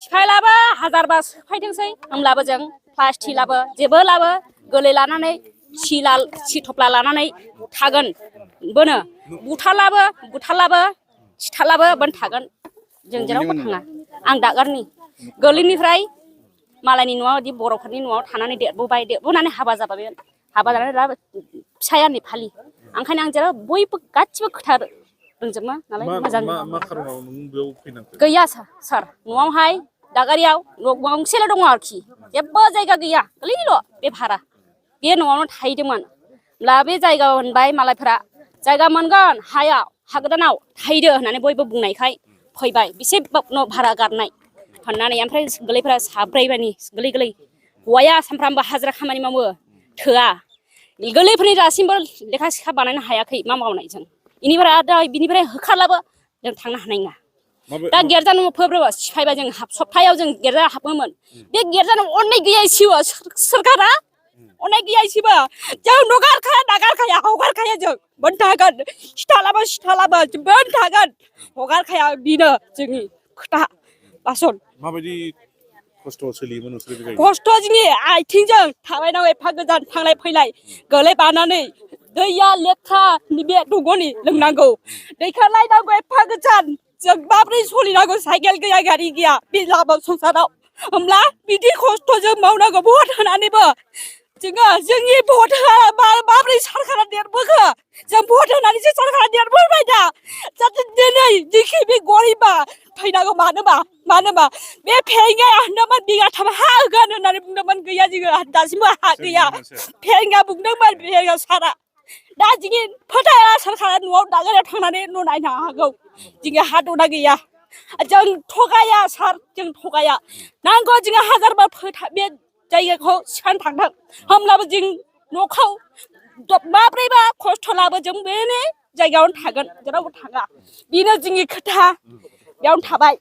सिफायलाबो हाजारबा सिफायथोंसै होमब्लाबो जों प्लास्टिक लाबो जेबो लाबो गोलै लानानै सिथफ्ला लानानै थागोन बोनो बुथारलाबो सिथारलाबो बोन थागोन जों जेरावबो थाङा आं दागारनि गोरलैनिफ्राय मालायनि न'आव बिदि बर'फोरनि न'आव थानानै देरबोनानै हाबा जाबाय हाबा जानानै दा फिसाया नेपालि ओंखायनो आं जेराव बयबो गासिबो खोथा रोंजोबो नालाय मोजां गैया सार न'आवहाय दागारियाव न' गंसेल' दङ आरोखि जेबो जायगा गैया गोरलैल' बे भारा बे न'आवनो थाहैदोंमोन होमब्ला बे जायगा होनबाय मालायफोरा जायगा मोनगोन हा गोदानाव थाहैदो होननानै बयबो बुंनायखाय फैबाय बेसे न' भारा गारनाय होननानै ओमफ्राय गोरलैफोरा साब्रैबानि गोरलै हौवाया सानफ्रामबो हाजिरा खामानि मावो थोआ गोरलैफोरनि दासिमबो लेखा सिखा बानायनो हायाखै मा मावनाय जों बिनिफ्राय होखारलाबो जों थांनो हानाय नङा दा गिर्जा न'आव फोब्रबो सिफायबा जों सप्तायाव जों गिर्जा हाबोमोन बे गिर्जा न'आव अननाय गैया एसेबो सोरखारा अननाय गैया एसेबो जों नागारखाया हगारखाया जों बोन थागोन सिथालाबो बोन थागोन हगारखाया बेनो जोंनि खोथा बासन माबायदि खस्थ' सोलियोमोन खस्थ' जोंनि आथिंजों थाबायनांगौ एफा गोजान थांलाय फैलाय गोलै बानानै दैया लेथ्रा बे दंग'नि लोंनांगौ दैखौ लायनांगौ एफा गोजान जों माब्रै सोलिनांगौ साइकेल गैया गारि गैया बे लामा संसाराव होमब्ला बिदि खस्थ' जों मावनांगौ भट होनानैबो जोंनि भट माब्रै सरकारा देरबोखो जों भट होनानैसो सरकारा देरबोबाय दा जाहाथे दिनै दिखि बे गरिबा फैनांगौ मानोबा बे फेंगाया होनदोंमोन बिगाथाम हा होगोन होननानै बुंदोंमोन गैया जोङो दासिमबो हा गैया फेंगा बुंदोंमोन फेंगा सारा दा जोंनि फोथाया सरकारा न'आव दागारियाव थांनानै न' नायनो हागौ जोंनि हा दंना गैया जों थगाया सार जों थगाया नांगौ जोङो हाजारबा बे जायगाखौ सिफायनो थांदों होमब्लाबो जों न'खौ माब्रैबा खस्थ' लाबो जों बेनि जायगायावनो थागोन जेरावबो थाङा बेनो जोंनि खोथा बेयावनो थाबाय